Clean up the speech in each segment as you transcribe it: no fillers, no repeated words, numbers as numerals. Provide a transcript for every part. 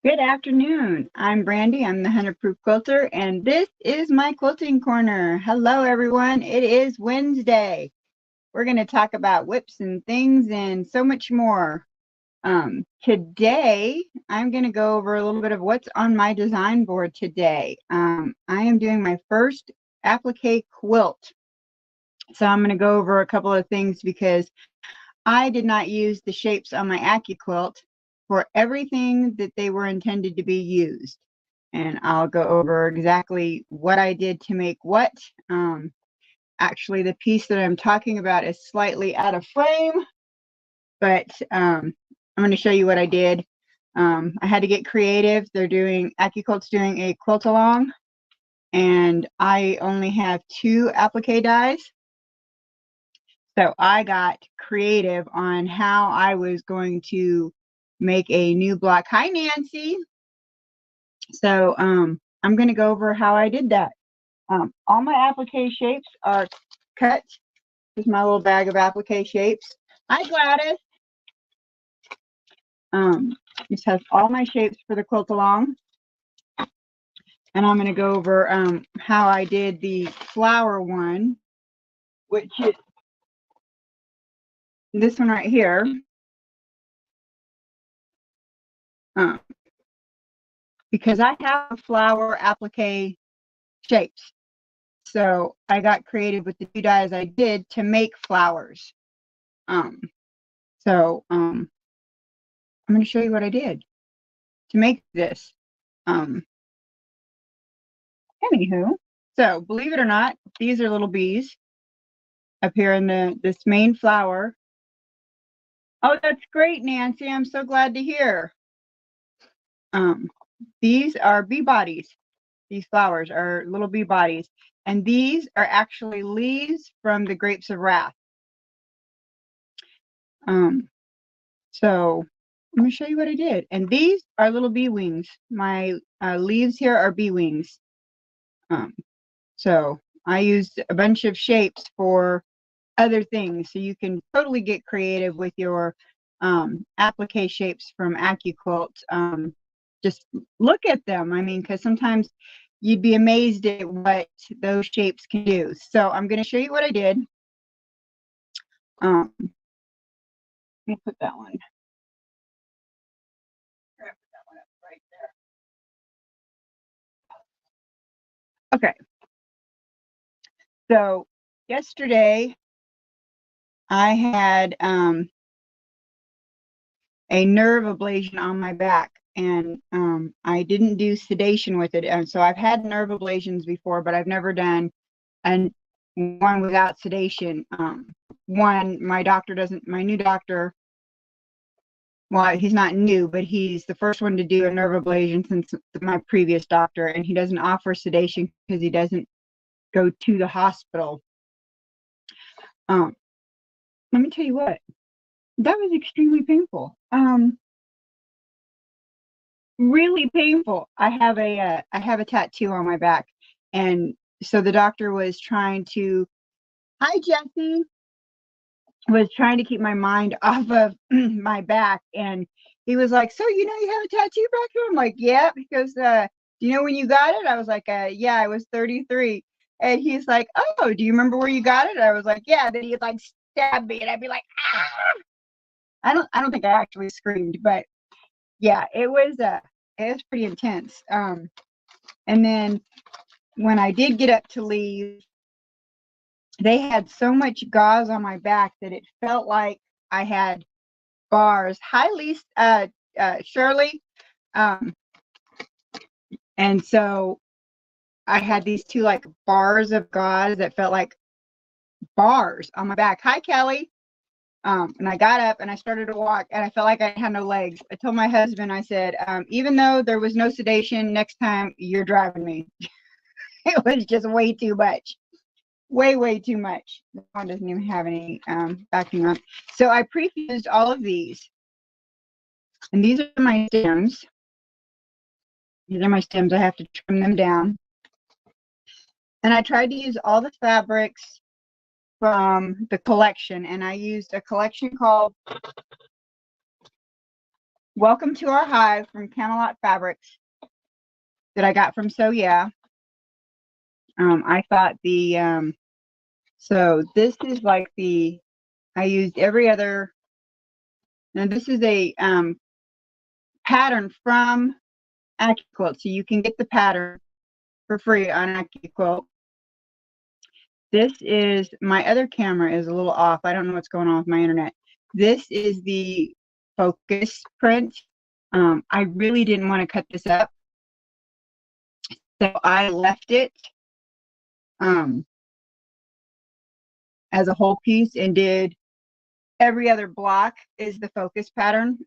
Good afternoon. I'm Brandy. I'm the 100-proof quilter, and this is my quilting corner. Hello, everyone. It is Wednesday. We're going to talk about WIPS and things and so much more. Today, I'm going to go over a little bit of what's on my design board today. I am doing my first applique quilt. So I'm going to go over a couple of things because I did not use the shapes on my Accuquilt for everything that they were intended to be used. And I'll go over exactly what I did to make what. Actually, the piece that I'm talking about is slightly out of frame, but I'm going to show you what I did. I had to get creative. Accuquilt's doing a quilt along, and I only have 2 applique dies. So I got creative on how I was going to make a new block. Hi, Nancy. So I'm going to go over how I did that. All my applique shapes are cut. Here's my little bag of applique shapes. Hi, Gladys. This has all my shapes for the quilt along. And I'm going to go over how I did the flower one, which is this one right here. Because I have flower applique shapes. So I got creative with the 2 dies I did to make flowers. I'm going to show you what I did to make this. Anywho, so believe it or not, these are little bees up here in this main flower. Oh, that's great, Nancy. I'm so glad to hear. These are bee bodies. These flowers are little bee bodies. And these are actually leaves from the grapes of wrath. So I'm going to show you what I did. And these are little bee wings. My leaves here are bee wings. So I used a bunch of shapes for other things. So you can totally get creative with your applique shapes from Accuquilt. Just look at them. I mean, because sometimes you'd be amazed at what those shapes can do. So I'm going to show you what I did. Let me put that one. Okay. So yesterday I had a nerve ablation on my back, and I didn't do sedation with it. And so I've had nerve ablations before, but I've never done one without sedation. My new doctor, well, he's not new, but he's the first one to do a nerve ablation since my previous doctor, and he doesn't offer sedation because he doesn't go to the hospital. Let me tell you what, that was extremely painful. Really painful. I have a tattoo on my back, and so the doctor was trying to, hi Jesse, was trying to keep my mind off of my back, and he was like, so you have a tattoo back here? I'm like, yeah. Because do you know when you got it? I was like, yeah, I was 33. And he's like, oh, do you remember where you got it? I was like, yeah. Then he'd like stab me, and I'd be like, ah. I don't think I actually screamed, but yeah, it was pretty intense. And then when I did get up to leave, they had so much gauze on my back that it felt like I had bars. Hi, Lisa, Shirley. And so I had these 2 like bars of gauze that felt like bars on my back. Hi, Kelly. And I got up and I started to walk, and I felt like I had no legs. I told my husband, I said, even though there was no sedation, next time you're driving me. It was just way too much. Way too much. This one doesn't even have any backing up. So I prefused all of these. And these are my stems. These are my stems. I have to trim them down. And I tried to use all the fabrics from the collection, and I used a collection called Welcome to our hive from Camelot Fabrics that I got from So Yeah. I thought so this is like I used every other, and this is a pattern from Accuquilt. So you can get the pattern for free on Accuquilt. This is, my other camera is a little off. I don't know what's going on with my internet. This is the focus print. I really didn't want to cut this up, so I left it as a whole piece and did every other block is the focus pattern.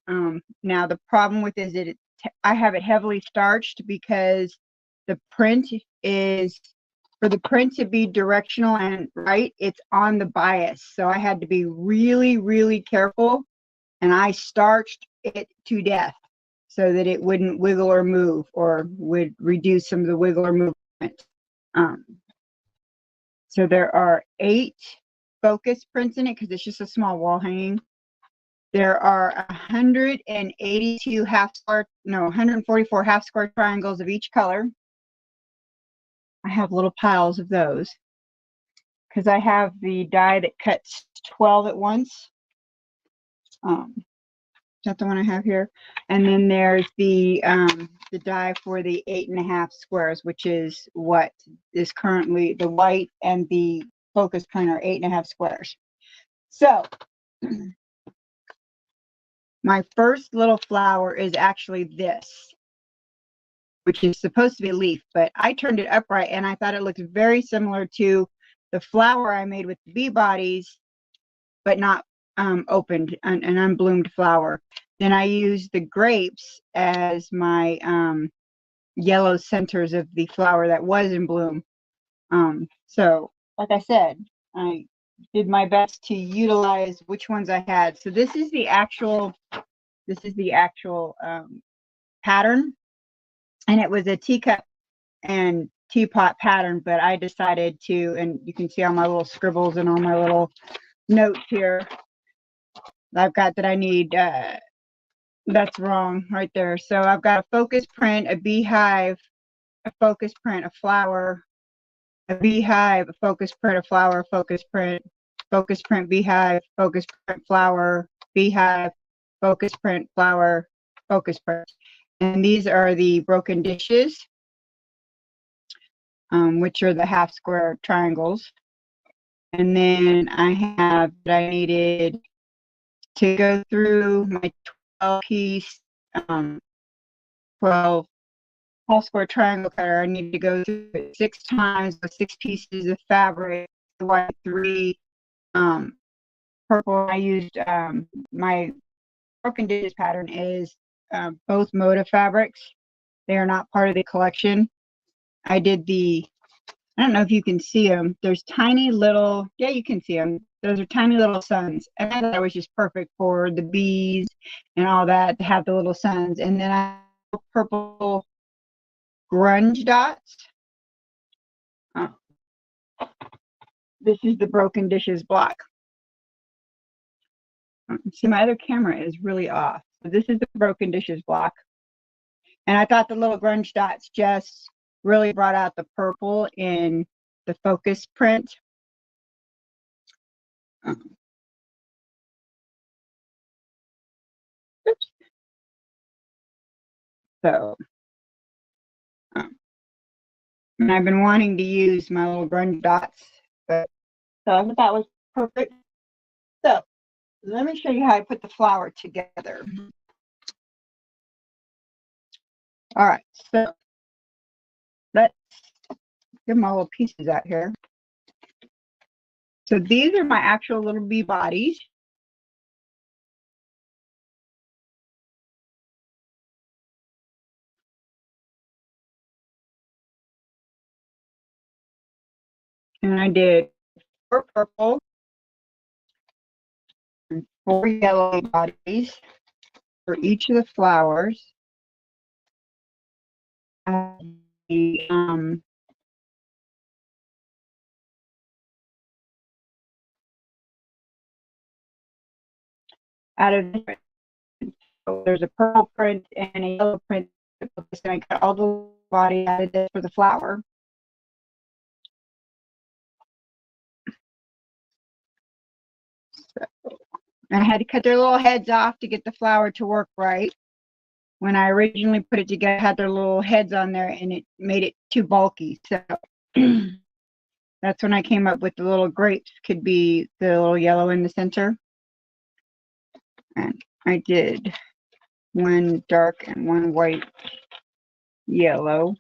Now the problem with is that I have it heavily starched because the print is, for the print to be directional and right, it's on the bias. So I had to be really, really careful, and I starched it to death so that it wouldn't wiggle or move, or would reduce some of the wiggle or movement. So there are 8 focus prints in it because it's just a small wall hanging. There are 182 144 half square triangles of each color. I have little piles of those because I have the die that cuts 12 at once. Is that the one I have here? And then there's the die for the 8.5 squares, which is what is currently the white, and the focus print are 8.5 squares. So my first little flower is actually this, which is supposed to be a leaf, but I turned it upright and I thought it looked very similar to the flower I made with the bee bodies, but not opened, an unbloomed flower. Then I used the grapes as my yellow centers of the flower that was in bloom. So like I said, I did my best to utilize which ones I had. So this is the actual pattern, and it was a teacup and teapot pattern, but I decided to, and you can see all my little scribbles and all my little notes here I've got that I need. That's wrong right there. So I've got a focus print, a beehive, a focus print, a flower, a beehive, a focus print, a flower, focus print, beehive, focus print, flower, beehive, focus print, flower, focus print. And these are the broken dishes, which are the half square triangles. And then I have that I needed to go through my 12 piece, 12 half square triangle cutter. I need to go through it 6 times with 6 pieces of fabric, white, 3 purple. I used my broken dishes pattern is both Moda fabrics. They are not part of the collection. I did I don't know if you can see them. There's tiny little, yeah, you can see them. Those are tiny little suns. And I thought that was just perfect for the bees and all that, to have the little suns. And then I have purple grunge dots. This is the broken dishes block. See, my other camera is really off. So this is the broken dishes block. And I thought the little grunge dots just really brought out the purple in the focus print. Oops. So, and I've been wanting to use my little grunge dots, but so I thought that was perfect. So let me show you how I put the flower together. All right, so let's get my little pieces out here. So these are my actual little bee bodies. And I did 4 purple and 4 yellow bodies for each of the flowers. Out of there's a purple print and a yellow print. And I cut all the body out of this for the flower. So I had to cut their little heads off to get the flower to work right. When I originally put it together, I had their little heads on there and it made it too bulky. So that's when I came up with the little grapes could be the little yellow in the center. And I did one dark and one white yellow.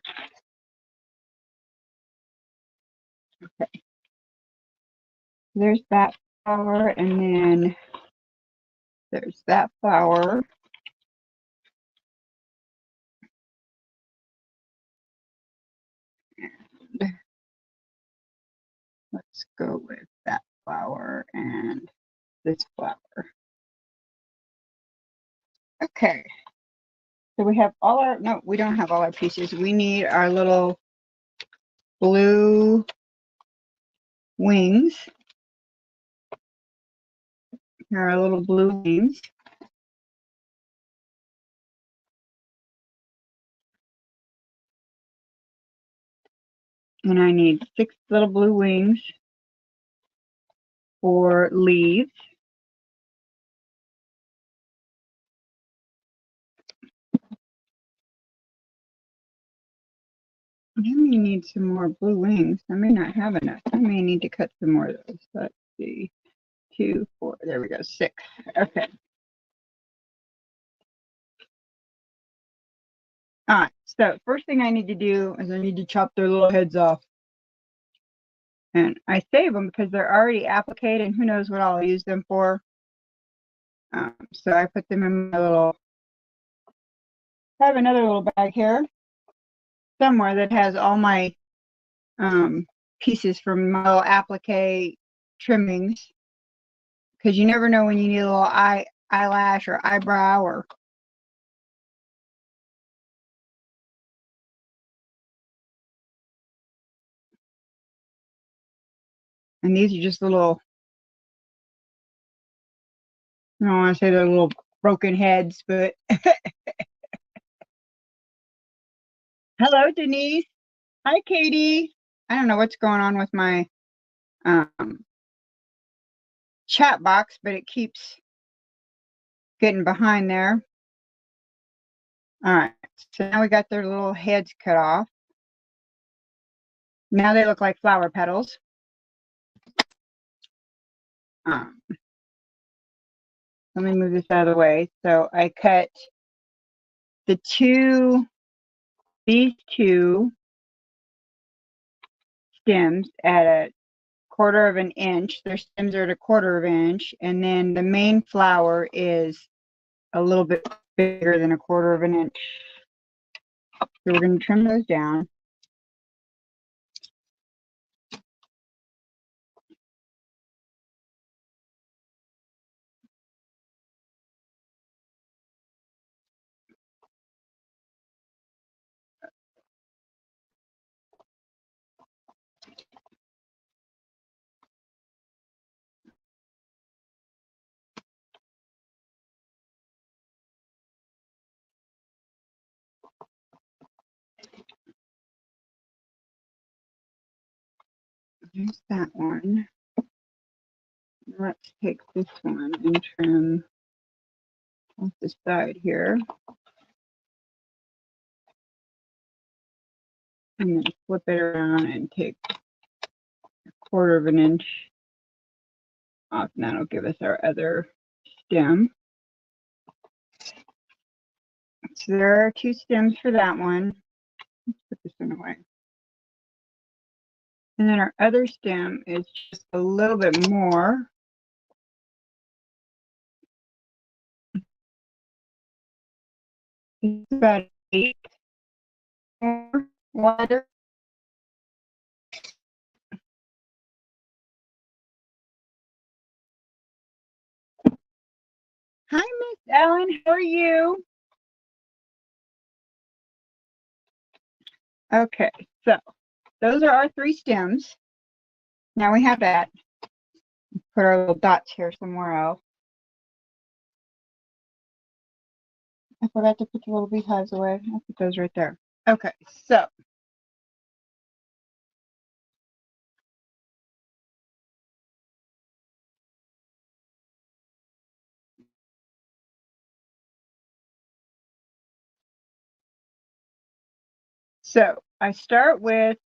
Okay. There's that flower, and then there's that flower. And let's go with that flower and this flower. Okay. So we have all our, no, we don't have all our pieces. We need our little blue wings. Here are our little blue wings. And I need 6 little blue wings for leaves. I may need some more blue wings. I may not have enough. I may need to cut some more of those. Let's see. 2, 4, there we go, 6. Okay. All right, so first thing I need to do is I need to chop their little heads off. And I save them because they're already appliqued and who knows what I'll use them for. So I put them in my little, I have another little bag here somewhere that has all my pieces from my little applique trimmings. Because you never know when you need a little eyelash or eyebrow or and these are just little, I don't want to say they're little broken heads, but hello, Denise. Hi, Katie. I don't know what's going on with my chat box, but it keeps getting behind there. All right, so now we got their little heads cut off. Now they look like flower petals. Let me move this out of the way. So I cut these two stems at a 1/4 of an inch. Their stems are at a 1/4 of an inch, and then the main flower is a little bit bigger than a 1/4 of an inch. So we're going to trim those down. There's that one. Let's take this one and trim off the side here. And then flip it around and take a 1/4 of an inch off, and that'll give us our other stem. So there are 2 stems for that one. Let's put this one away. And then our other stem is just a little bit more. It's about 8 more wider. Hi, Miss Ellen. How are you? Okay, so those are our 3 stems. Now we have that. Put our little dots here somewhere else. I forgot to put the little beehives away. I'll put those right there. Okay, so I start with,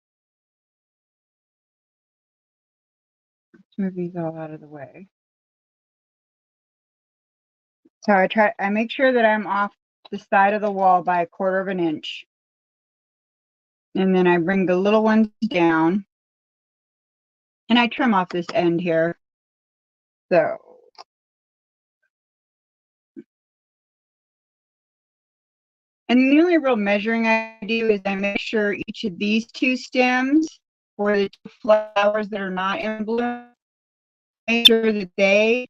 let's move these all out of the way. So I make sure that I'm off the side of the wall by 1/4 of an inch. And then I bring the little ones down and I trim off this end here. So, and the only real measuring I do is I make sure each of these 2 stems for the 2 flowers that are not in bloom, make sure that they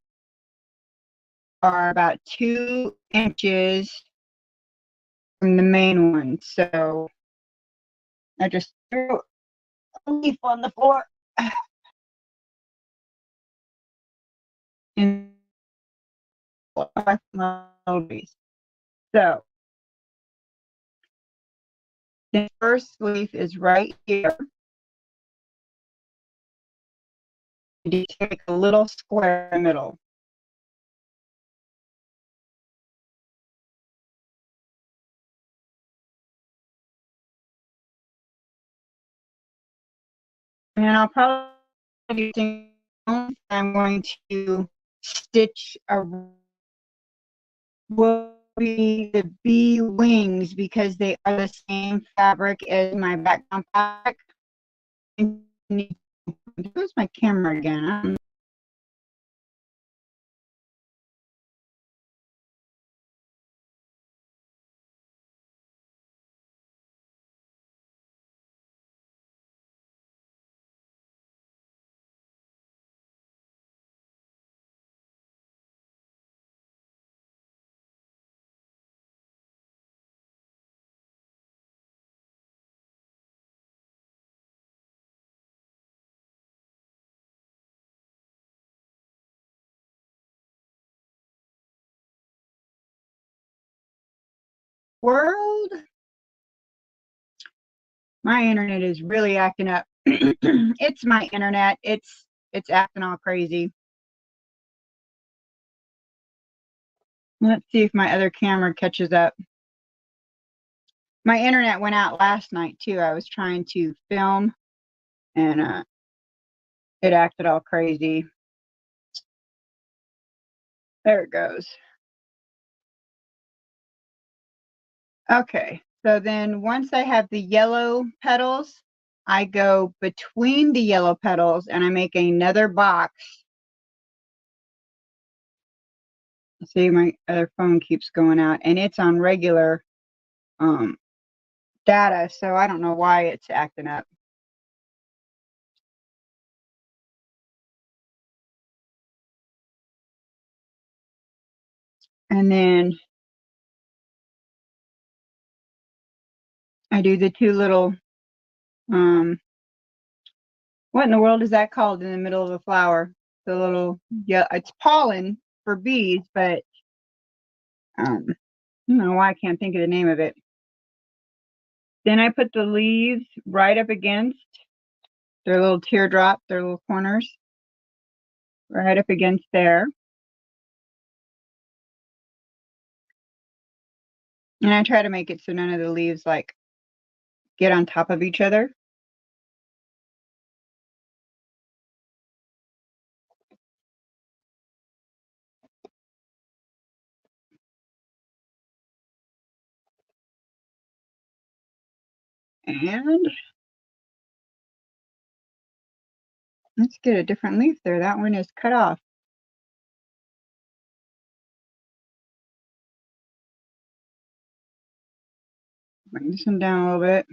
are about 2 inches from the main one. So I just threw a leaf on the floor. And so the first leaf is right here. You take a little square in the middle. And I'll probably do, I'm going to stitch a, will be the bee wings because they are the same fabric as my background fabric. Where's my camera again? World, my internet is really acting up. It's my internet. It's acting all crazy. Let's see if my other camera catches up. My internet went out last night too. I was trying to film and it acted all crazy. There it goes. Okay, so then once I have the yellow petals, I go between the yellow petals and I make another box. See, my other phone keeps going out and it's on regular data, so I don't know why it's acting up. And then I do the 2 little, what in the world is that called in the middle of the flower? The little, yeah, it's pollen for bees, but I don't know why I can't think of the name of it. Then I put the leaves right up against their little teardrop, their little corners, right up against there. And I try to make it so none of the leaves like get on top of each other. And let's get a different leaf there. That one is cut off. Bring this one down a little bit.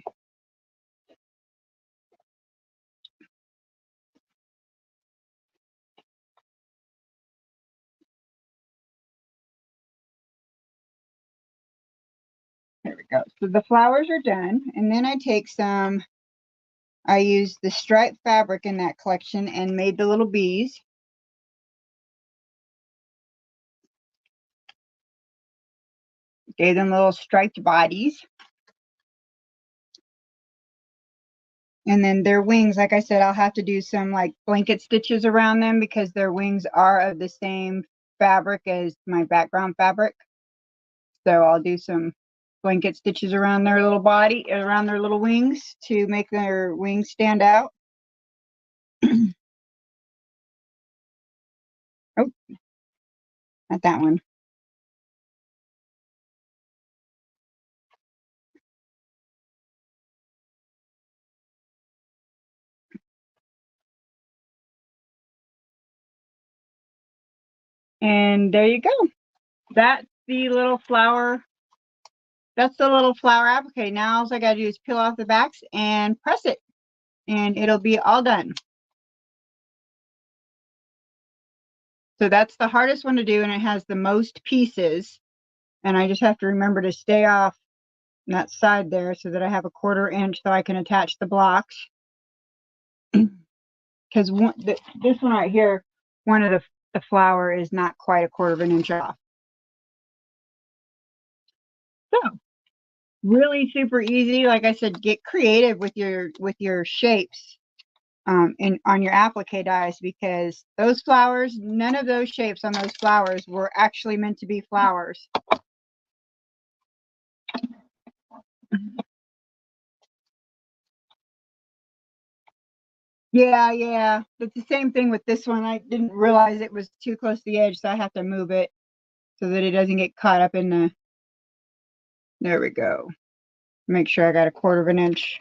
There we go. So the flowers are done. And then I take some, I used the striped fabric in that collection and made the little bees. Gave them little striped bodies. And then their wings, like I said, I'll have to do some like blanket stitches around them because their wings are of the same fabric as my background fabric. So I'll do some blanket stitches around their little body, around their little wings to make their wings stand out. Oh, not that one. And there you go. That's the little flower. That's the little flower applique. Now all I gotta do is peel off the backs and press it, and it'll be all done. So that's the hardest one to do, and it has the most pieces. And I just have to remember to stay off that side there so that I have a 1/4 inch so I can attach the blocks. Because this one right here, one of the flower is not quite a 1/4 inch off. So really super easy. Like I said, get creative with your shapes on your applique dies, because those flowers, none of those shapes on those flowers were actually meant to be flowers. Yeah. It's the same thing with this one. I didn't realize it was too close to the edge, so I have to move it so that it doesn't get caught up in the, there we go. Make sure I got a 1/4 inch.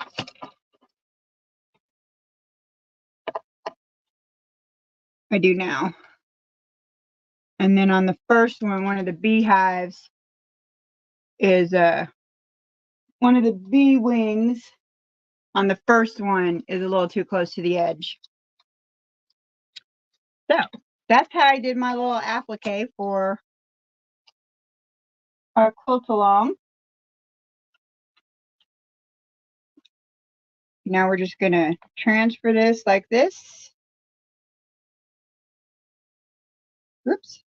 I do now. And then on the first one of the beehives is one of the bee wings on the first one is a little too close to the edge. So that's how I did my little applique for our quilt along. Now we're just gonna transfer this like this. Oops.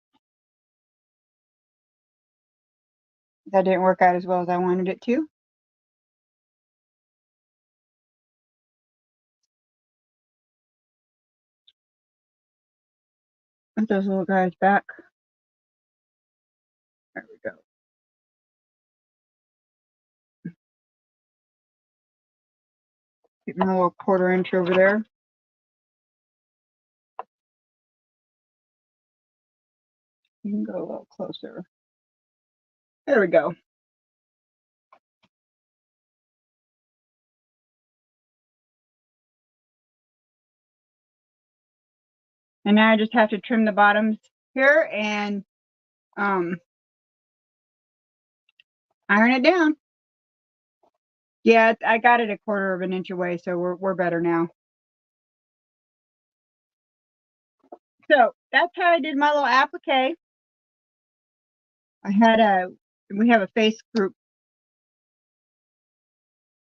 That didn't work out as well as I wanted it to. Put those little guys back. There we go. Get my little 1/4 inch over there. You can go a little closer. There we go. And now I just have to trim the bottoms here and iron it down. Yeah, I got it a 1/4 inch away, so we're better now. So that's how I did my little applique. We have a face group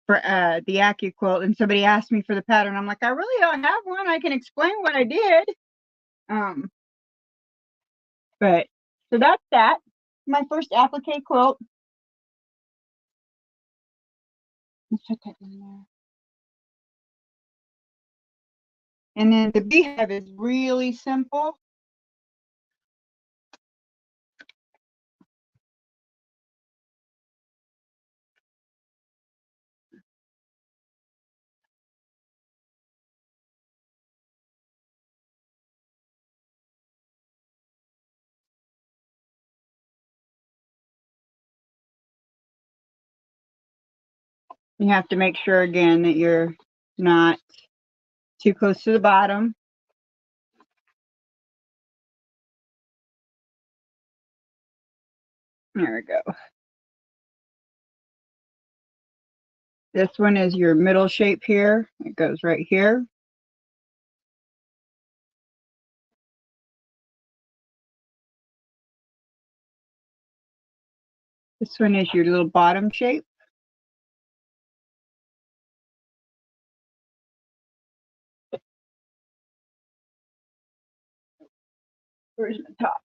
for the Accuquilt, and somebody asked me for the pattern. I'm like, I really don't have one. I can explain what I did. But so that's that. My first applique quilt. Let's put that in there. And then the beehive is really simple. You have to make sure again that you're not too close to the bottom. There we go. This one is your middle shape here. It goes right here. This one is your little bottom shape. Where's the top?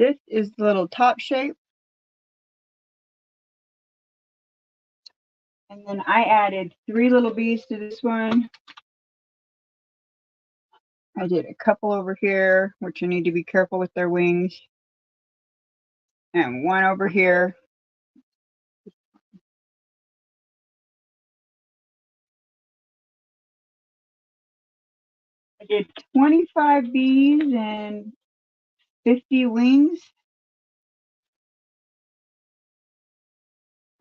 This is the little top shape. And then I added 3 little bees to this one. I did a couple over here, which you need to be careful with their wings. And 1 over here. I did 25 bees and 50 wings.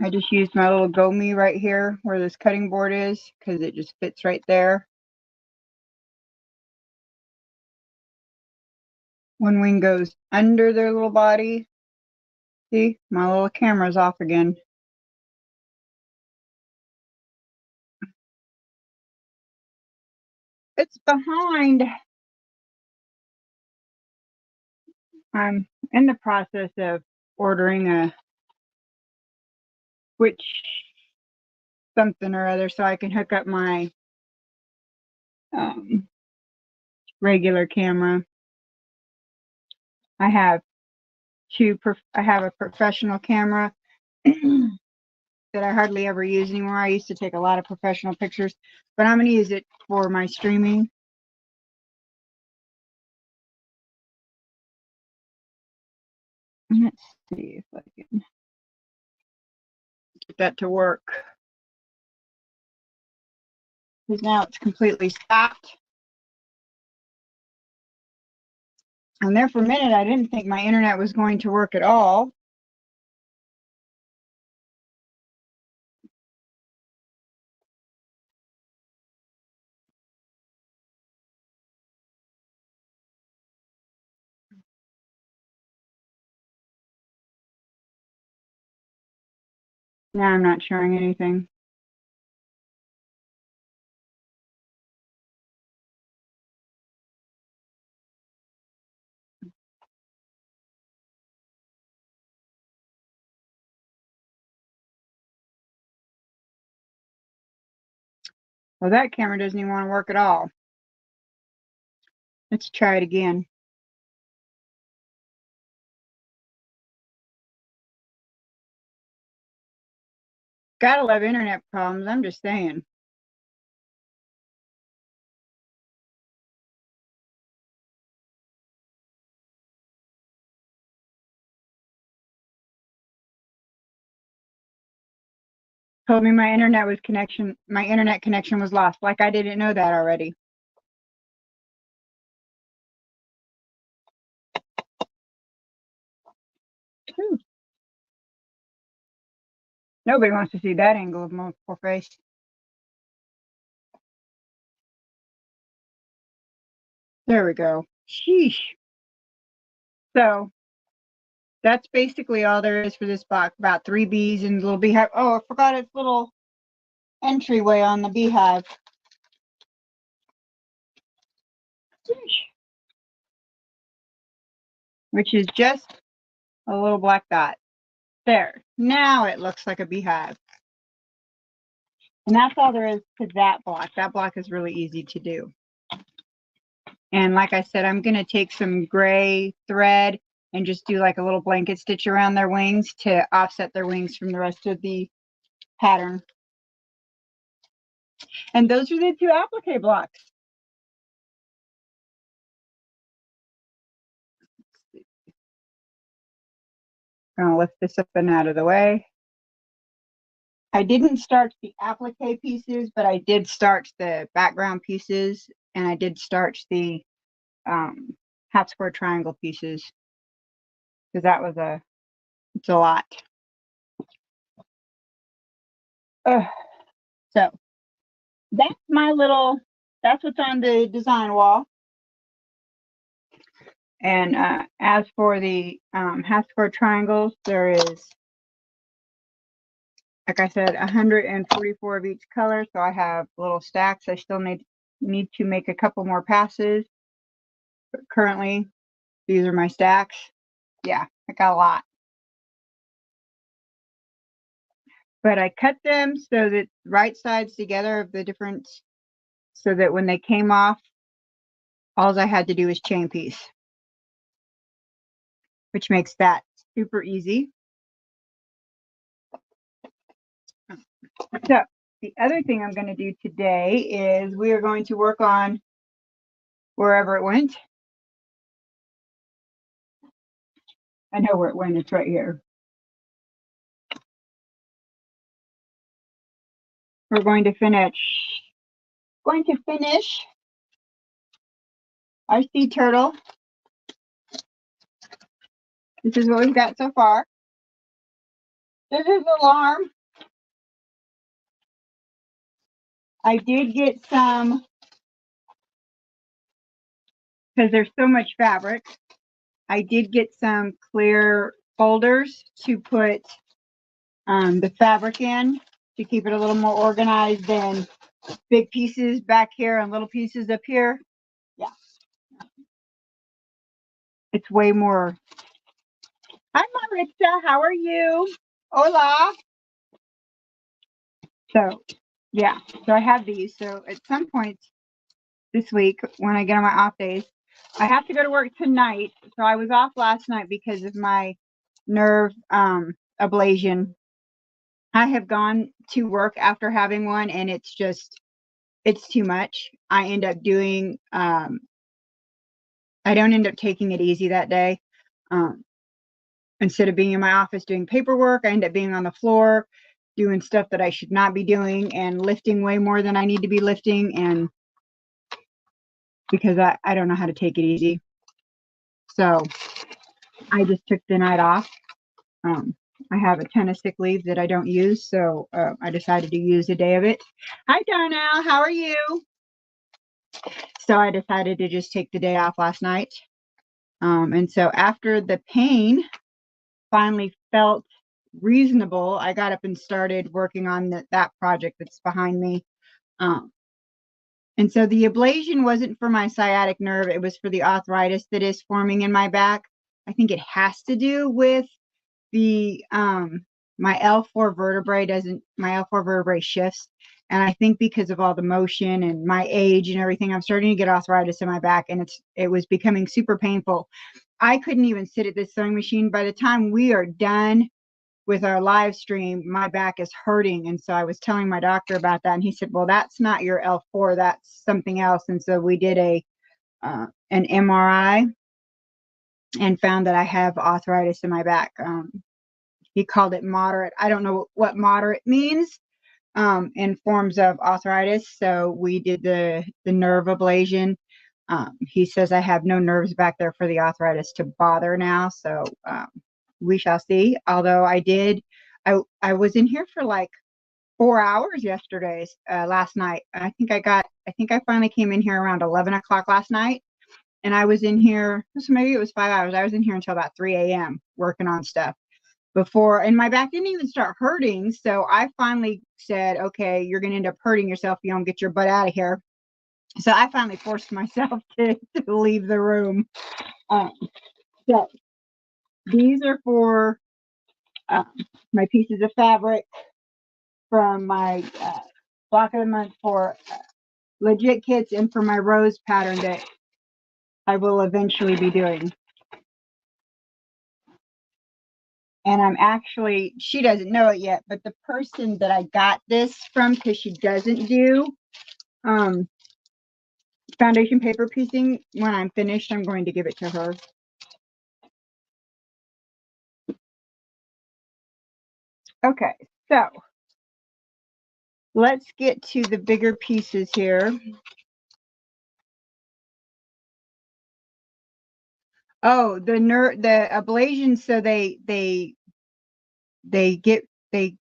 I just used my little Go Me right here where this cutting board is because it just fits right there. One wing goes under their little body. See, my little camera's off again. It's behind. I'm in the process of ordering a switch something or other so I can hook up my regular camera. I have a professional camera that I hardly ever use anymore. I used to take a lot of professional pictures, but I'm going to use it for my streaming. Let's see if I can get that to work. Because now it's completely stopped. And there for a minute, I didn't think my internet was going to work at all. Now I'm not showing anything. Well, that camera doesn't even want to work at all. Let's try it again. Gotta love internet problems, I'm just saying. Told me my internet connection was lost. Like I didn't know that already. Whew. Nobody wants to see that angle of my poor face. There we go. Sheesh. So that's basically all there is for this box. About 3 bees and a little beehive. Oh, I forgot its little entryway on the beehive. Sheesh. Which is just a little black dot. There. Now it looks like a beehive. And that's all there is to that block. That block is really easy to do. And like I said, I'm going to take some gray thread and just do like a little blanket stitch around their wings to offset their wings from the rest of the pattern. And those are the 2 applique blocks. I'm going to lift this up and out of the way. I didn't starch the applique pieces, but I did starch the background pieces, and I did starch the half square triangle pieces because that was it's a lot. So that's that's what's on the design wall. And as for the half square triangles, there is, like I said, 144 of each color. So I have little stacks. I still need to make a couple more passes. But currently, these are my stacks. Yeah, I got a lot. But I cut them so that right sides together of the different, so that when they came off, all I had to do was chain piece. which makes that super easy. So the other thing I'm going to do today is we are going to work on wherever it went. I know where it went. It's right here. We're going to finish our sea turtle. This is what we've got so far. This is the alarm. I did get some, because there's so much fabric, I did get some clear folders to put the fabric in to keep it a little more organized than big pieces back here and little pieces up here. Yeah. It's way more. Hi, Maritza. How are you? Hola. So, yeah. So I have these. So at some point this week, when I get on my off days, I have to go to work tonight. So I was off last night because of my nerve ablation. I have gone to work after having one, and it's too much. I end up doing, I don't end up taking it easy that day. Instead of being in my office doing paperwork, I end up being on the floor doing stuff that I should not be doing and lifting way more than I need to be lifting, and because I don't know how to take it easy. So I just took the night off. I have a ton of sick leave that I don't use, so I decided to use a day of it. Hi, Darnell. How are you? So I decided to just take the day off last night. And so after the pain finally felt reasonable, I got up and started working on that project that's behind me. And so the ablation wasn't for my sciatic nerve. It was for the arthritis that is forming in my back. I think it has to do with the my L4 vertebrae shifts. And I think because of all the motion and my age and everything, I'm starting to get arthritis in my back, and it was becoming super painful. I couldn't even sit at this sewing machine. By the time we are done with our live stream, my back is hurting. And so I was telling my doctor about that, and he said, well, that's not your L4, that's something else. And so we did an MRI and found that I have arthritis in my back. He called it moderate. I don't know what moderate means in forms of arthritis. So we did the nerve ablation. He says I have no nerves back there for the arthritis to bother now. So we shall see. Although I was in here for like 4 hours last night. I think I finally came in here around 11 o'clock last night, and I was in here, so maybe it was 5 hours. I was in here until about 3 a.m. working on stuff and my back didn't even start hurting. So I finally said, okay, you're going to end up hurting yourself if you don't get your butt out of here. So I finally forced myself to leave the room. So these are for my pieces of fabric from my block of the month for legit kits, and for my rose pattern that I will eventually be doing. And I'm actually, she doesn't know it yet, but the person that I got this from, because she doesn't do foundation paper piecing, when I'm finished, I'm going to give it to her. Okay, so let's get to the bigger pieces here. Oh, the ablation, so they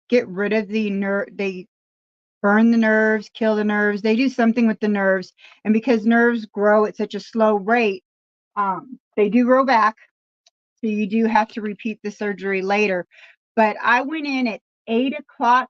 get rid of the nerve, they burn the nerves, kill the nerves, they do something with the nerves. And because nerves grow at such a slow rate, they do grow back, so you do have to repeat the surgery later. But I went in at 8 o'clock,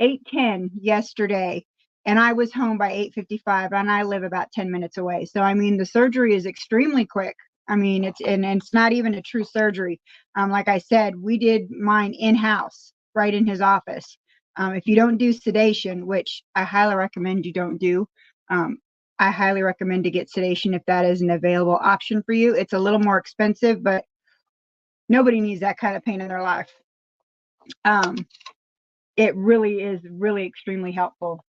8:10 yesterday, and I was home by 8:55, and I live about 10 minutes away. So I mean, the surgery is extremely quick. I mean, it's not even a true surgery. Like I said, we did mine in-house, right in his office. If you don't do sedation, which I highly recommend you don't do, I highly recommend to get sedation if that is an available option for you. It's a little more expensive, but Nobody needs that kind of pain in their life. It really is really extremely helpful.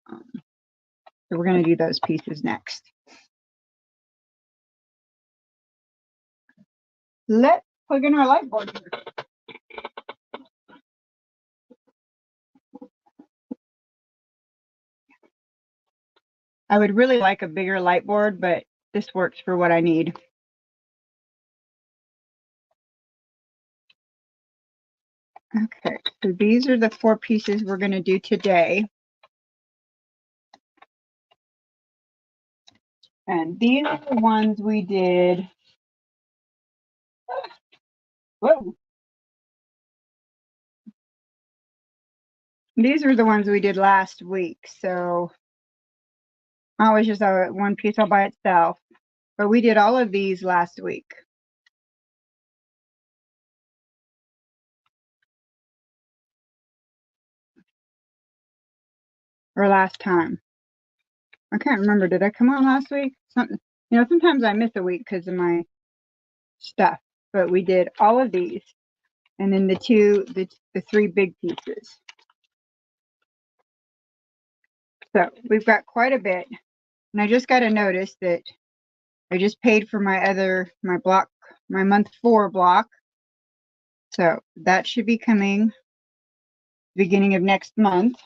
So we're going to do those pieces next. Let's plug in our light board here. I would really like a bigger light board, but this works for what I need. Okay, so these are the 4 pieces we're going to do today. And these are the ones we did. Whoa. These are the ones we did last week. So I was just one piece all by itself. But we did all of these last week. Or last time. I can't remember. Did I come on last week? Something. You know, sometimes I miss a week because of my stuff. But we did all of these. And then the 3 big pieces. So we've got quite a bit. And I just got to notice that I just paid for my month 4 block. So that should be coming beginning of next month.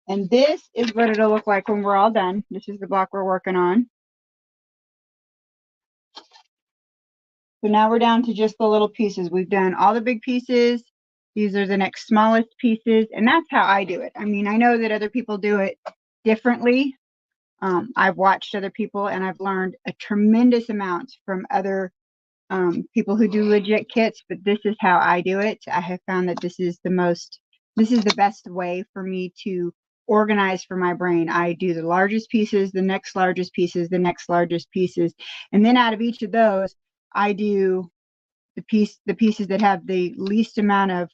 And this is what it'll look like when we're all done. This is the block we're working on. So now we're down to just the little pieces. We've done all the big pieces. These are the next smallest pieces. And that's how I do it. I mean, I know that other people do it differently. I've watched other people and I've learned a tremendous amount from other people who do legit kits, but this is how I do it. I have found that this is the best way for me to organize for my brain. I do the largest pieces, the next largest pieces, the next largest pieces, and then out of each of those, I do the pieces that have the least amount of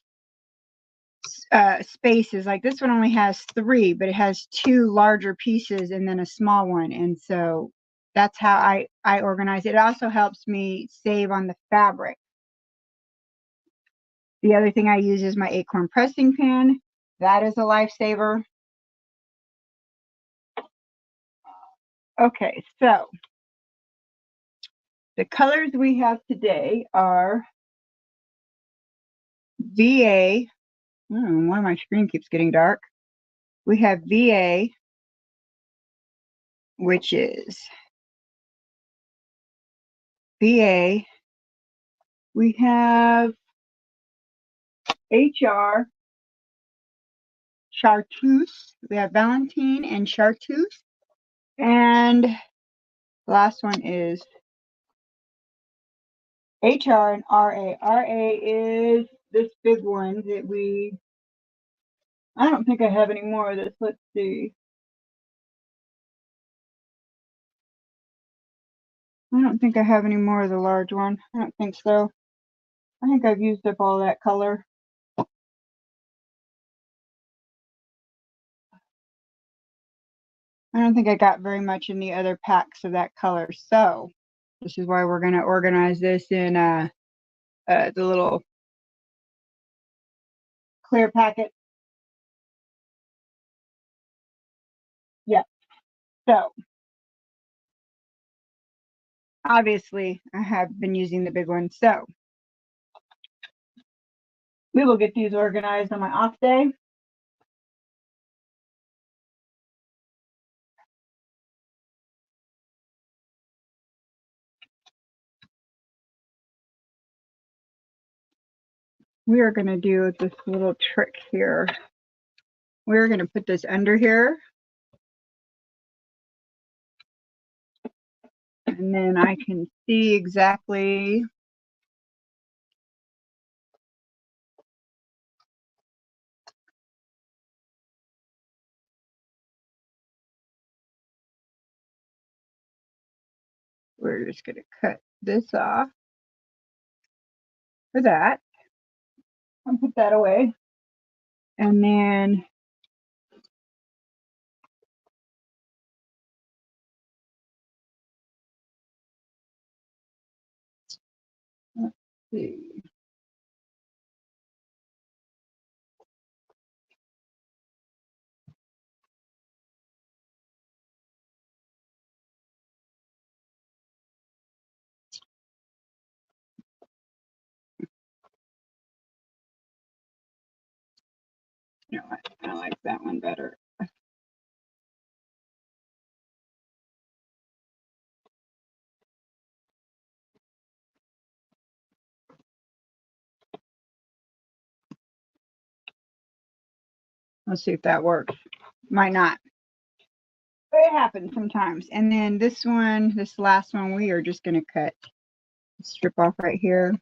spaces. Like this one only has 3, but it has 2 larger pieces and then a small one, and so that's how I organize it. It also helps me save on the fabric. The other thing I use is my acorn pressing pin. That is a lifesaver. Okay, so the colors we have today are VA. Why my screen keeps getting dark. We have VA, which is VA. We have HR, Chartreuse. We have Valentine and Chartreuse. And the last one is HR and RA. RA is this big one that I don't think I have any more of this. Let's see. I don't think I have any more of the large one. I don't think so. I think I've used up all that color. I don't think I got very much in the other packs of that color. So this is why we're going to organize this in the little clear packet. Yeah. So obviously I have been using the big one. So we will get these organized on my off day. We are going to do this little trick here. We're going to put this under here. And then I can see exactly we're just going to cut this off for that. I'll put that away. And then see. You know what? I like that one better. Let's see if that works. Might not. But it happens sometimes. And then this one, this last one, we are just going to cut, strip off right here.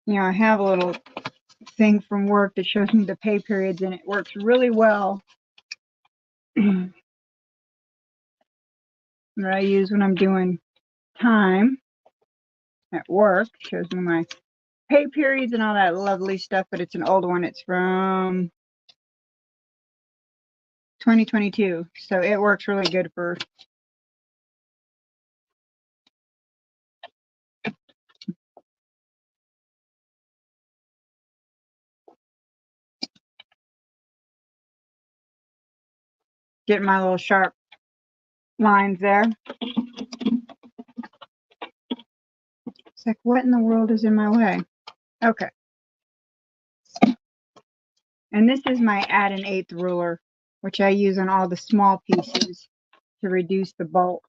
You know, I have a little thing from work that shows me the pay periods, and it works really well. That I use when I'm doing time at work. Shows me my pay periods and all that lovely stuff, but it's an old one. It's from 2022, so it works really good for getting my little sharp lines there. It's like, what in the world is in my way? Okay. And this is my add an eighth ruler, which I use on all the small pieces to reduce the bulk.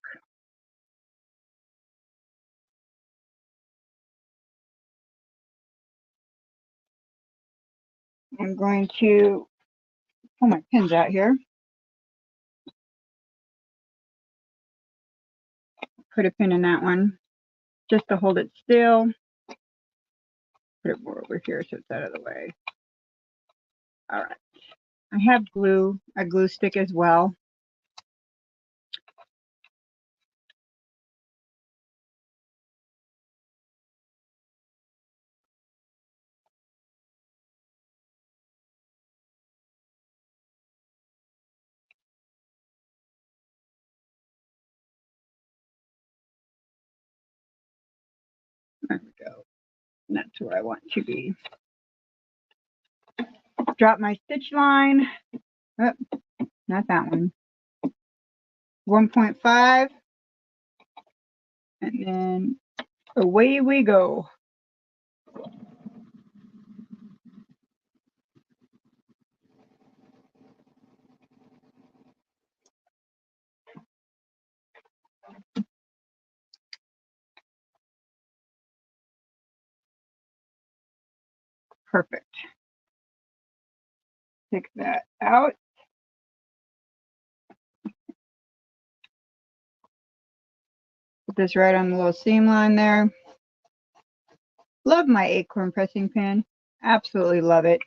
I'm going to pull my pins out here. Put a pin in that one just to hold it still. Put it more over here so it's out of the way. All right. I have glue, a glue stick as well. There we go. And that's where I want to be. Drop my stitch line. Oh, not that one. 1.5. And then away we go. Perfect. Take that out. Put this right on the little seam line there. Love my acorn pressing pin. Absolutely love it.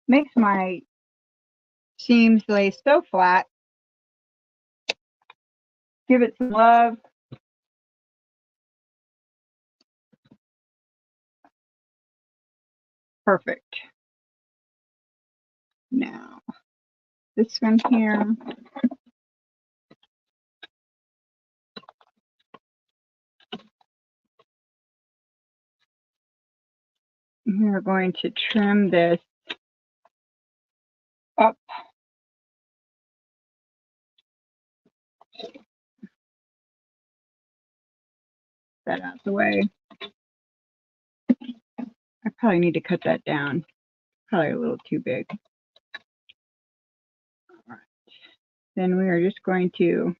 Makes my seams lay so flat. Give it some love. Perfect. Now, this one here. We're going to trim this up. That out the way. I probably need to cut that down. Probably a little too big. All right. Then we are just going to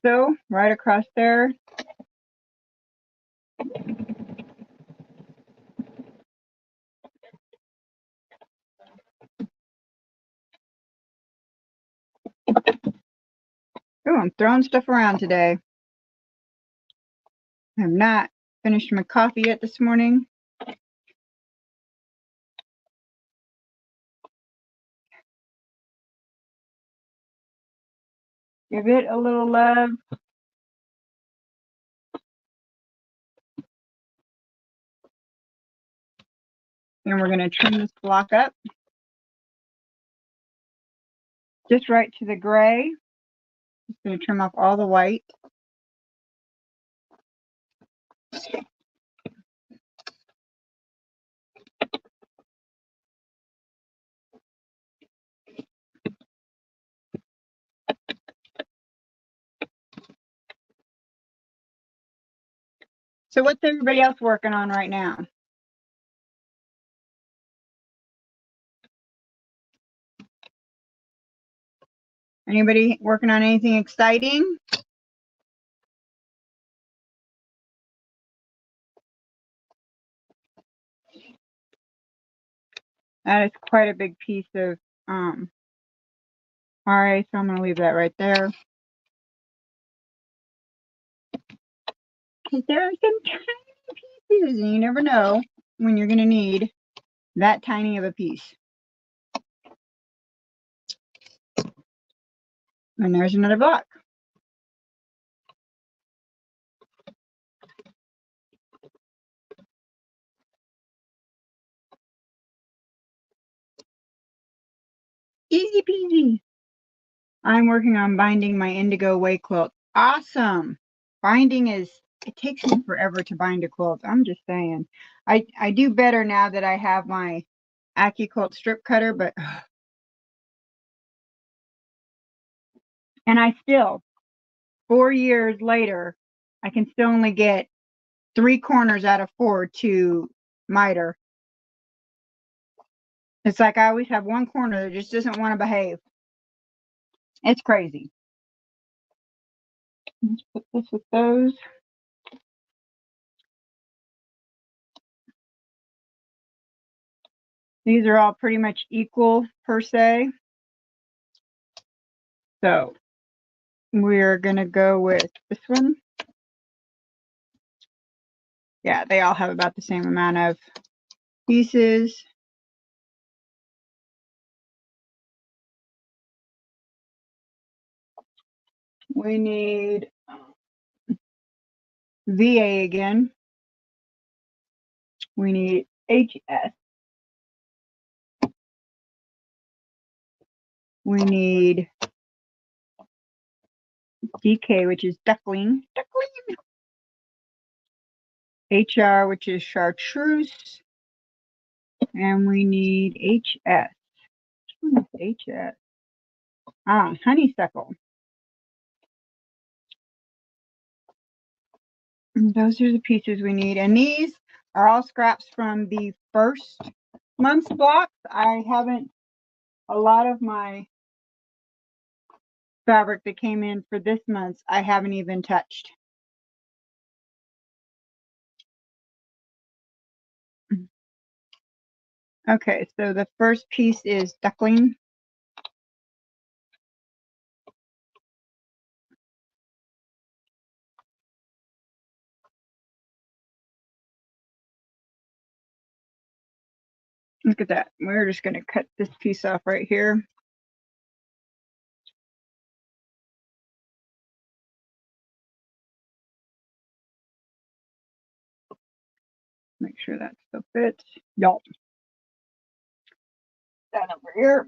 sew right across there. Oh, I'm throwing stuff around today. I have not finished my coffee yet this morning. Give it a little love. And we're going to trim this block up just right to the gray. Just going to trim off all the white. So what's everybody else working on right now? Anybody working on anything exciting? That is quite a big piece of RA, so I'm going to leave that right there. Because there are some tiny pieces, and you never know when you're going to need that tiny of a piece. And there's another block. Easy peasy. I'm working on binding my indigo way quilt. Awesome. Binding is, it takes me forever to bind a quilt. I'm just saying. I do better now that I have my Accuquilt strip cutter, but and I still, 4 years later, I can still only get 3 corners out of 4 to miter. It's like I always have one corner that just doesn't want to behave. It's crazy. Let's put this with those. These are all pretty much equal per se. So we're going to go with this one. Yeah, they all have about the same amount of pieces. We need VA again. We need HS. We need DK, which is duckling. HR, which is chartreuse. And we need HS. Which one is HS? Ah, honeysuckle. And those are the pieces we need. And these are all scraps from the first month's blocks. I haven't, a lot of my fabric that came in for this month's, I haven't even touched. Okay, so the first piece is duckling. Look at that. We're just going to cut this piece off right here. Make sure that still fits. Yup. That over here.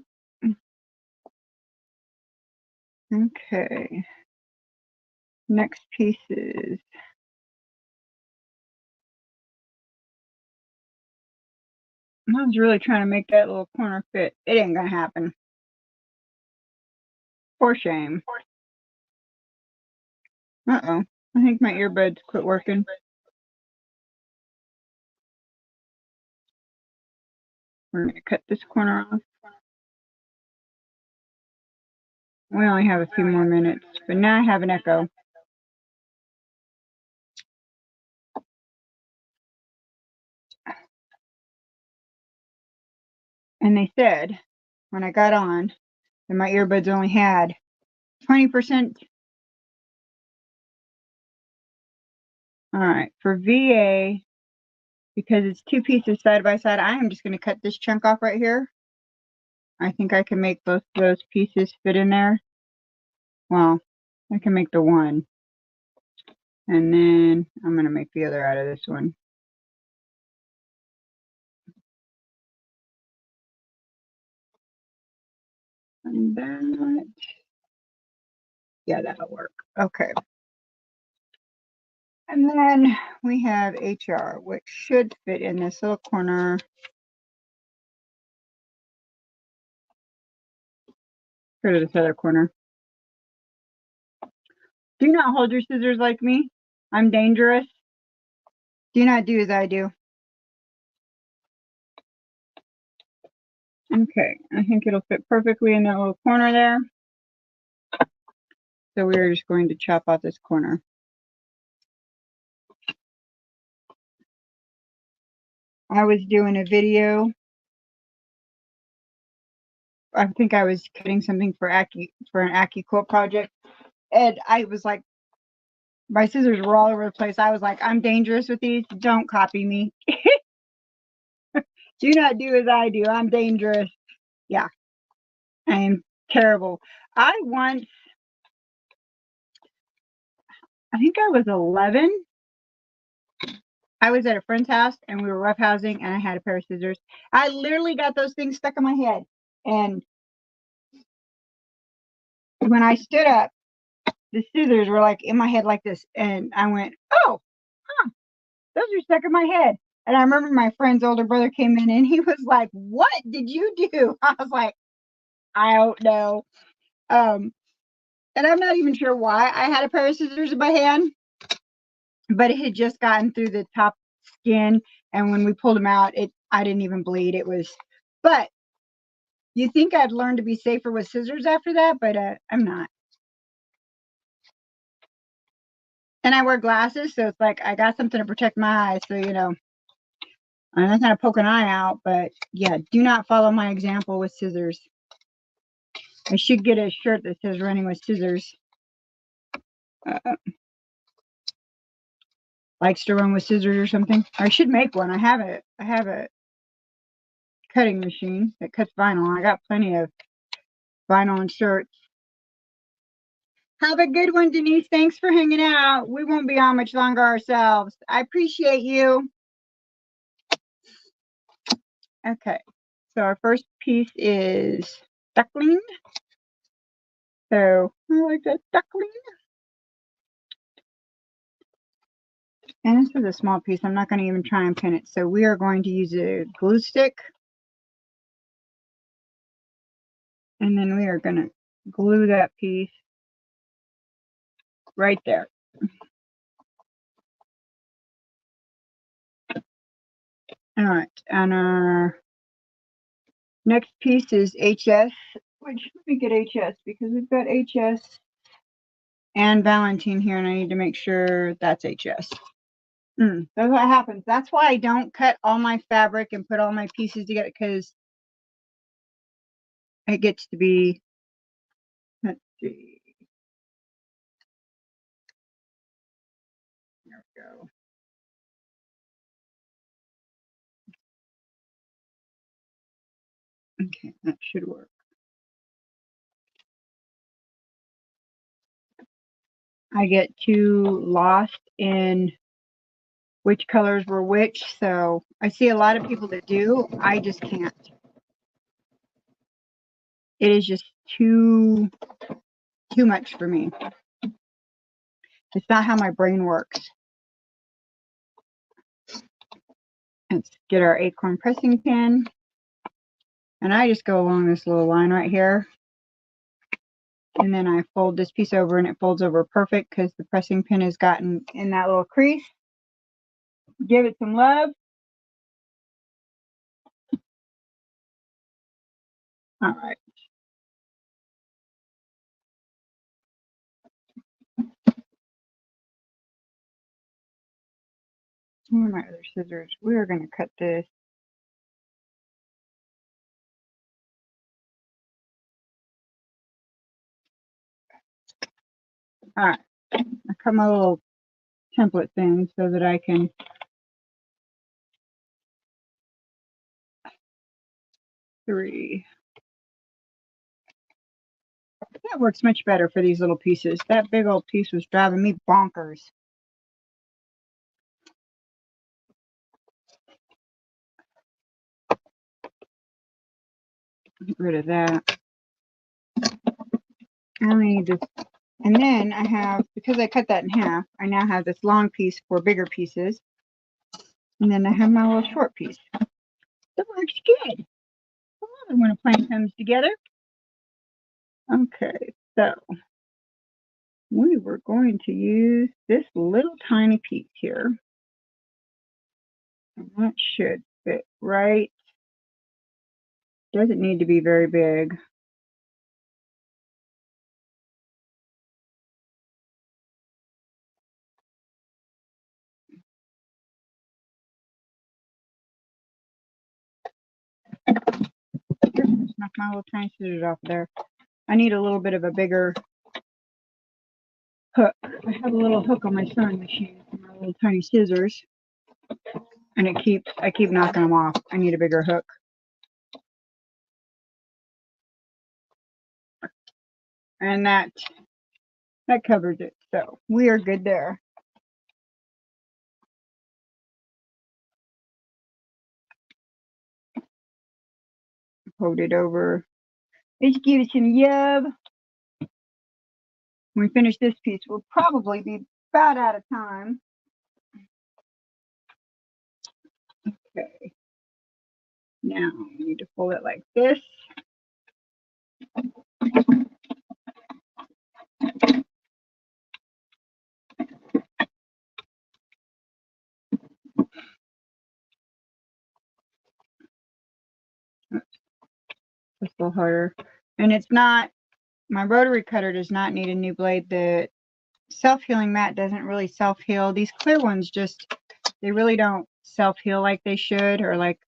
Okay. Next piece is I was really trying to make that little corner fit. It ain't gonna happen. For shame. Uh-oh. I think my earbuds quit working. We're gonna cut this corner off. We only have a few more minutes, but now I have an echo. And they said when I got on that my earbuds only had 20% All right, for VA, because it's 2 pieces side by side, I am just going to cut this chunk off right here. I think I can make both those pieces fit in there. Well, I can make the one. And then I'm going to make the other out of this one. And that, yeah, that'll work. Okay. And then we have HR, which should fit in this little corner. Go to this other corner. Do not hold your scissors like me. I'm dangerous. Do not do as I do. Okay, I think it'll fit perfectly in that little corner there. So we're just going to chop out this corner. I was doing a video. I think I was cutting something for an Accuquilt project. And I was like, my scissors were all over the place. I was like, I'm dangerous with these. Don't copy me. Do not do as I do. I'm dangerous. Yeah, I am terrible. I think I was 11. I was at a friend's house and we were roughhousing and I had a pair of scissors. I literally got those things stuck in my head. And when I stood up, the scissors were like in my head like this. And I went, oh, huh, those are stuck in my head. And I remember my friend's older brother came in and he was like, what did you do? I was like, I don't know. And I'm not even sure why I had a pair of scissors in my hand, but it had just gotten through the top skin. And when we pulled them out, I didn't even bleed. But you think I'd learn to be safer with scissors after that, but I'm not. And I wear glasses, so it's like I got something to protect my eyes. So, you know, I'm not going to poke an eye out, but yeah, do not follow my example with scissors. I should get a shirt that says running with scissors. Likes to run with scissors or something. I should make one. I have a cutting machine that cuts vinyl. I got plenty of vinyl and shirts. Have a good one, Denise. Thanks for hanging out. We won't be on much longer ourselves. I appreciate you. Okay, so our first piece is duckling. So I like that duckling. And this is a small piece. I'm not going to even try and pin it. So we are going to use a glue stick. And then we are going to glue that piece right there. All right, and our next piece is HS, which let me get HS because we've got HS and Valentine here, and I need to make sure that's HS. That's what happens. That's why I don't cut all my fabric and put all my pieces together, because it gets to be, let's see. There we go. Okay, that should work. I get too lost in which colors were which, so I see a lot of people that do. I just can't. It is just too much for me. It's not how my brain works. Let's get our acorn pressing pin. And I just go along this little line right here. And then I fold this piece over and it folds over perfect because the pressing pin has gotten in that little crease. Give it some love. All right. Where are my other scissors? We are going to cut this. All right. I cut my little template thing so that I can three. That works much better for these little pieces. That big old piece was driving me bonkers. Get rid of that. I only need this. And then I have, because I cut that in half, I now have this long piece for bigger pieces. And then I have my little short piece. That works good. I love it when a plan comes together. Okay, so we were going to use this little tiny piece here. And that should fit right. Doesn't need to be very big. Knock my little tiny scissors off there. I need a little bit of a bigger hook. I have a little hook on my sewing machine for my little tiny scissors, and I keep knocking them off. I need a bigger hook. And that covers it. So we are good there. Hold it over. Let's give it some yub. When we finish this piece, we'll probably be about out of time. Okay. Now we need to fold it like this. It's a little harder. And it's not, my rotary cutter does not need a new blade. The self-healing mat doesn't really self-heal. These clear ones just, they really don't self-heal like they should, or like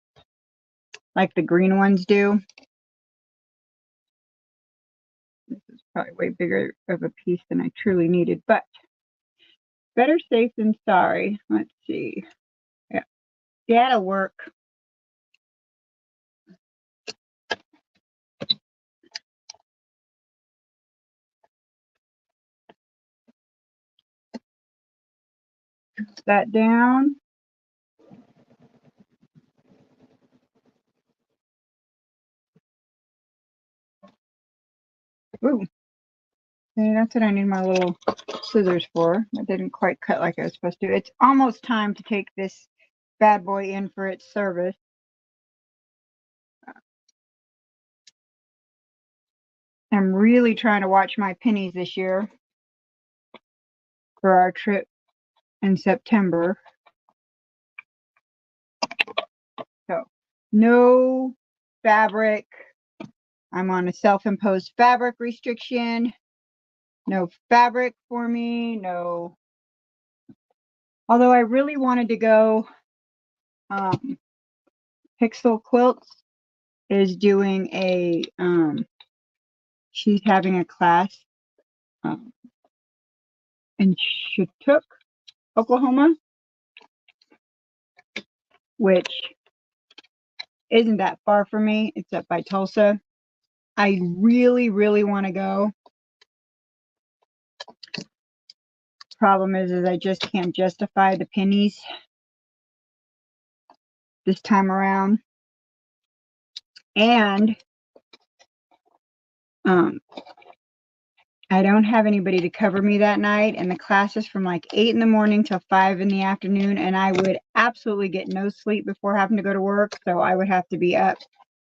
the green ones do. This is probably way bigger of a piece than I truly needed, but better safe than sorry. Let's see. Yeah, that'll work. Put that down. Ooh. Okay, that's what I need my little scissors for. I didn't quite cut like I was supposed to. It's almost time to take this bad boy in for its service. I'm really trying to watch my pennies this year for our trip in September. So, no fabric. I'm on a self-imposed fabric restriction. No fabric for me. No. Although I really wanted to go, Pixel Quilts is doing a, she's having a class in Chinook, Oklahoma, which isn't that far from me. It's up by Tulsa. I really, really want to go. Problem is I just can't justify the pennies this time around. And I don't have anybody to cover me that night, and the class is from like 8 in the morning till 5 in the afternoon, and I would absolutely get no sleep before having to go to work, so I would have to be up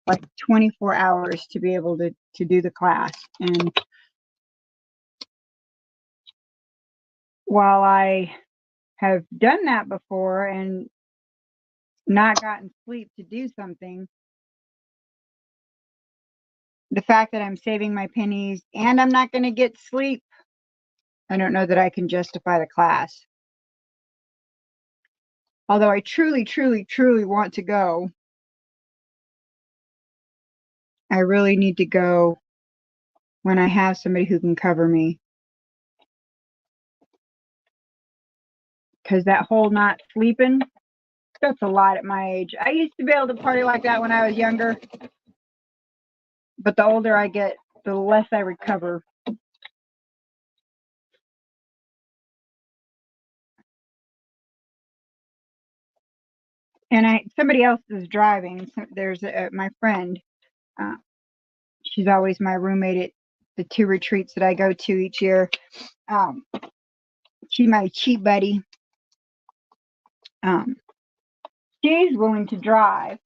like 24 hours to be able to do the class. And while I have done that before and not gotten sleep to do something, the fact that I'm saving my pennies and I'm not going to get sleep, I don't know that I can justify the class. Although I truly, truly, truly want to go, I really need to go when I have somebody who can cover me. because that whole not sleeping, that's a lot at my age. I used to be able to party like that when I was younger, but the older I get, the less I recover. And somebody else is driving. So there's my friend. She's always my roommate at the 2 retreats that I go to each year. She's my cheap buddy. She's willing to drive.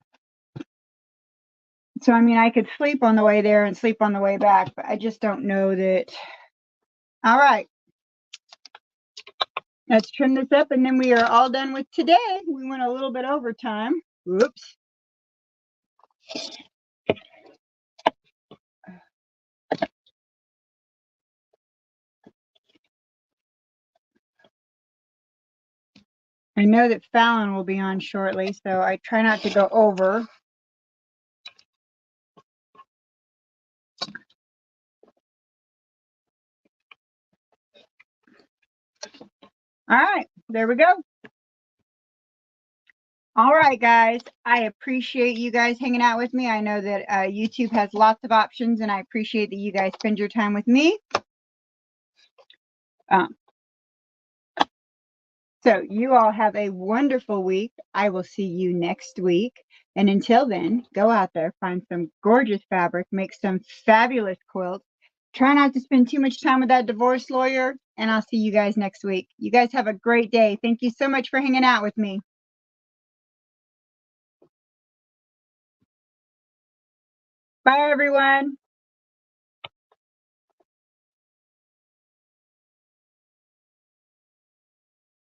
So, I mean, I could sleep on the way there and sleep on the way back, but I just don't know that. All right. Let's trim this up, and then we are all done with today. We went a little bit over time. Whoops. I know that Fallon will be on shortly, so I try not to go over. All right, there we go. All right, guys, I appreciate you guys hanging out with me. I know that YouTube has lots of options, and I appreciate that you guys spend your time with me. So you all have a wonderful week. I will see you next week. And until then, go out there, find some gorgeous fabric, make some fabulous quilts. Try not to spend too much time with that divorce lawyer, and I'll see you guys next week. You guys have a great day. Thank you so much for hanging out with me. Bye, everyone.